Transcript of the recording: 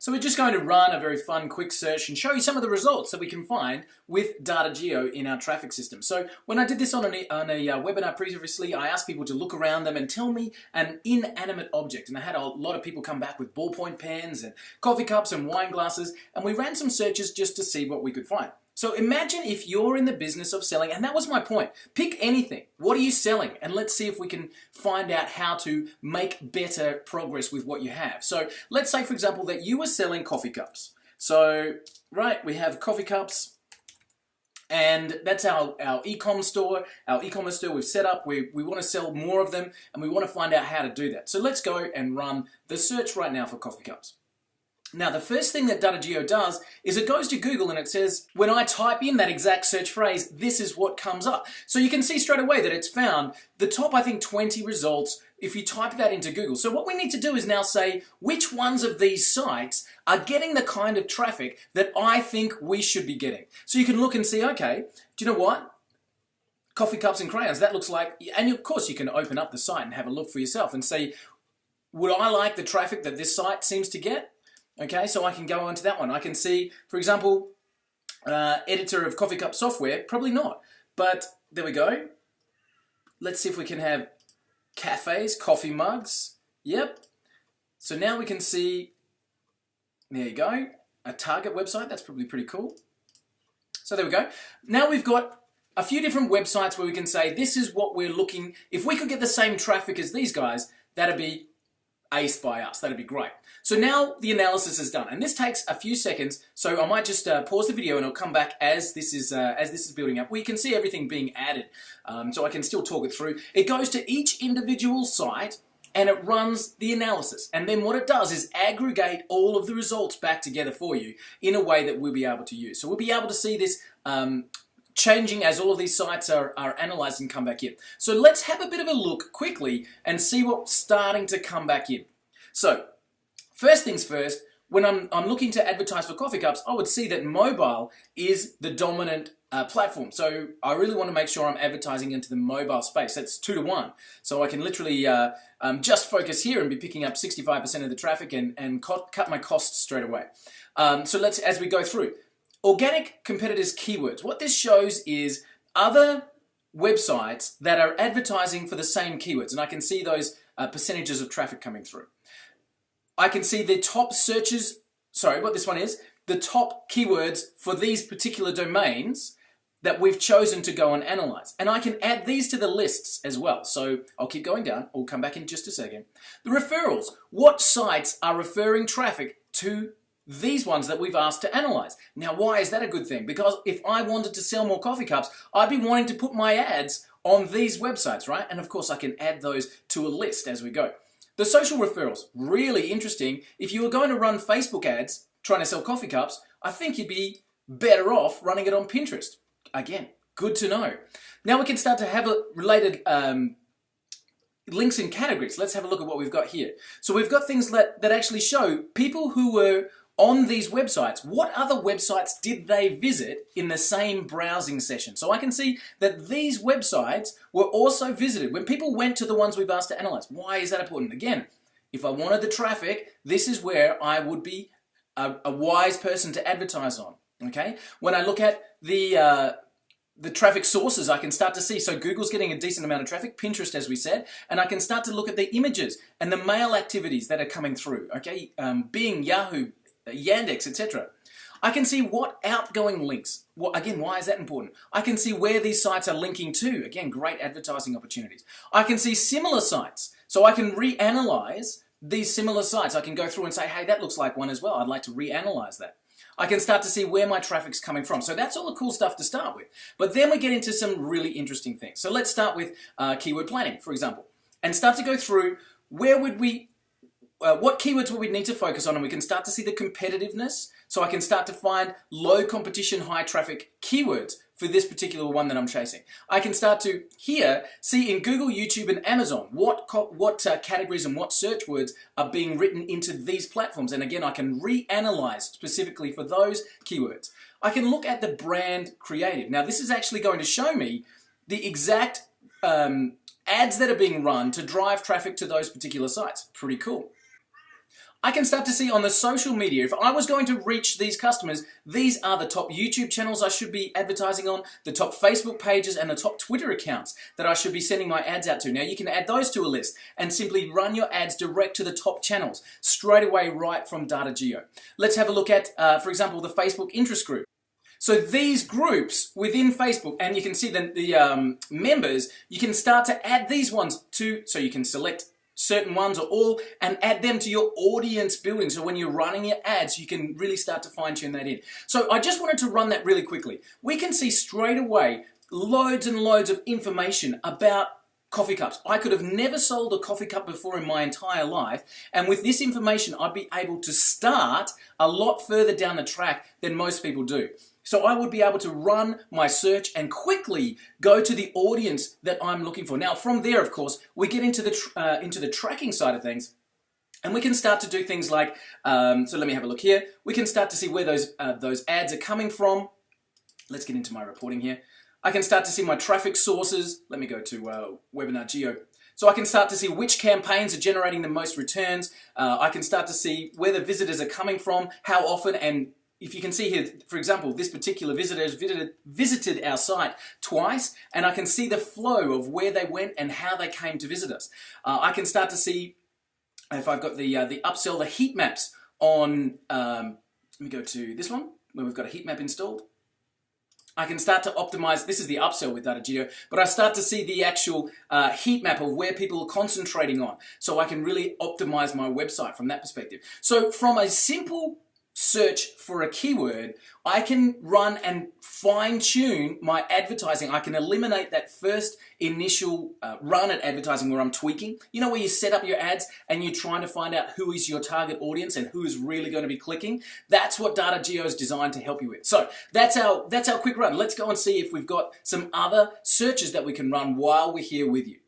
So we're just going to run a very fun quick search and show you some of the results that we can find with DataJeo in our traffic system. So when I did this on a webinar previously, I asked people to look around them and tell me an inanimate object. And I had a lot of people come back with ballpoint pens and coffee cups and wine glasses. And we ran some searches just to see what we could find. So imagine if you're in the business of selling, and that was my point. Pick anything. What are you selling? And let's see if we can find out how to make better progress with what you have. So let's say, for example, that you were selling coffee cups. So, right, we have coffee cups, and that's our e-com store, our e-commerce store we've set up. We want to sell more of them, and we want to find out how to do that. So let's go and run the search right now for coffee cups. Now, the first thing that DataJeo does is it goes to Google and it says, when I type in that exact search phrase, this is what comes up. So you can see straight away that it's found the top, I think, 20 results if you type that into Google. So what we need to do is now say, which ones of these sites are getting the kind of traffic that I think we should be getting? So you can look and see, okay, do you know what? Coffee cups and crayons, that looks like, and of course you can open up the site and have a look for yourself and say, would I like the traffic that this site seems to get? Okay, so I can go on to that one. I can see, for example, editor of coffee cup software, probably not. But there we go. Let's see if we can have cafes, coffee mugs. Yep. So now we can see, there you go, a Target website. That's probably pretty cool. So there we go. Now we've got a few different websites where we can say, this is what we're looking, if we could get the same traffic as these guys, that'd be aced by us. That'd be great. So now the analysis is done, and this takes a few seconds. So I might just pause the video, and I'll come back as this is building up. We can see everything being added, so I can still talk it through. It goes to each individual site, and it runs the analysis. And then what it does is aggregate all of the results back together for you in a way that we'll be able to use. So we'll be able to see this changing as all of these sites are analyzed and come back in. So let's have a bit of a look quickly and see what's starting to come back in. So first things first, when I'm looking to advertise for coffee cups, I would see that mobile is the dominant platform. So I really want to make sure I'm advertising into the mobile space. That's 2 to 1. So I can literally just focus here and be picking up 65% of the traffic and cut my costs straight away. So let's, as we go through, organic competitors keywords. What this shows is other websites that are advertising for the same keywords. And I can see those percentages of traffic coming through. I can see the top searches, sorry, what this one is, the top keywords for these particular domains that we've chosen to go and analyze. And I can add these to the lists as well. So I'll keep going down. I'll come back in just a second. The referrals. What sites are referring traffic to these ones that we've asked to analyze? Now, why is that a good thing? Because if I wanted to sell more coffee cups, I'd be wanting to put my ads on these websites, right? And of course, I can add those to a list as we go. The social referrals, really interesting. If you were going to run Facebook ads trying to sell coffee cups, I think you'd be better off running it on Pinterest. Again, good to know. Now we can start to have a related links in categories. Let's have a look at what we've got here. So we've got things that actually show people who were on these websites. What other websites did they visit in the same browsing session? So I can see that these websites were also visited when people went to the ones we've asked to analyze. Why is that important? Again, if I wanted the traffic, this is where I would be a wise person to advertise on. Okay? When I look at the traffic sources, I can start to see, so Google's getting a decent amount of traffic, Pinterest as we said, and I can start to look at the images and the mail activities that are coming through, okay? Bing, Yahoo, Yandex, etc. I can see what outgoing links, again, why is that important? I can see where these sites are linking to, again, great advertising opportunities. I can see similar sites, so I can reanalyze these similar sites. I can go through and say, hey, that looks like one as well, I'd like to reanalyze that. I can start to see where my traffic's coming from. So that's all the cool stuff to start with. But then we get into some really interesting things. So let's start with keyword planning, for example, and start to go through where would we, what keywords would we need to focus on, and we can start to see the competitiveness. So I can start to find low competition, high traffic keywords for this particular one that I'm chasing. I can start to here see in Google, YouTube, and Amazon what categories and what search words are being written into these platforms. And again, I can reanalyze specifically for those keywords. I can look at the brand creative. Now, this is actually going to show me the exact ads that are being run to drive traffic to those particular sites. Pretty cool. I can start to see on the social media, if I was going to reach these customers, these are the top YouTube channels I should be advertising on, the top Facebook pages, and the top Twitter accounts that I should be sending my ads out to. Now you can add those to a list and simply run your ads direct to the top channels straight away right from DataJeo. Let's have a look at, for example, the Facebook interest group. So these groups within Facebook, and you can see the members, you can start to add these ones to, so you can select certain ones or all and add them to your audience building. So when you're running your ads, you can really start to fine tune that in. So I just wanted to run that really quickly. We can see straight away loads and loads of information about coffee cups. I could have never sold a coffee cup before in my entire life, and with this information I'd be able to start a lot further down the track than most people do. So I would be able to run my search and quickly go to the audience that I'm looking for. Now from there, of course, we get into the tracking side of things, and we can start to do things like, so let me have a look here. We can start to see where those ads are coming from. Let's get into my reporting here. I can start to see my traffic sources. Let me go to Webinar Geo. So I can start to see which campaigns are generating the most returns. I can start to see where the visitors are coming from, how often, and if you can see here, for example, this particular visitor has visited our site twice, and I can see the flow of where they went and how they came to visit us. I can start to see, if I've got the upsell, the heat maps on, let me go to this one, where we've got a heat map installed. I can start to optimize, this is the upsell with DataJeo, but I start to see the actual heat map of where people are concentrating on, so I can really optimize my website from that perspective. So from a simple search for a keyword, I can run and fine-tune my advertising. I can eliminate that first initial run at advertising where I'm tweaking. You know, where you set up your ads and you're trying to find out who is your target audience and who is really going to be clicking. That's what DataJeo is designed to help you with. So that's our quick run. Let's go and see if we've got some other searches that we can run while we're here with you.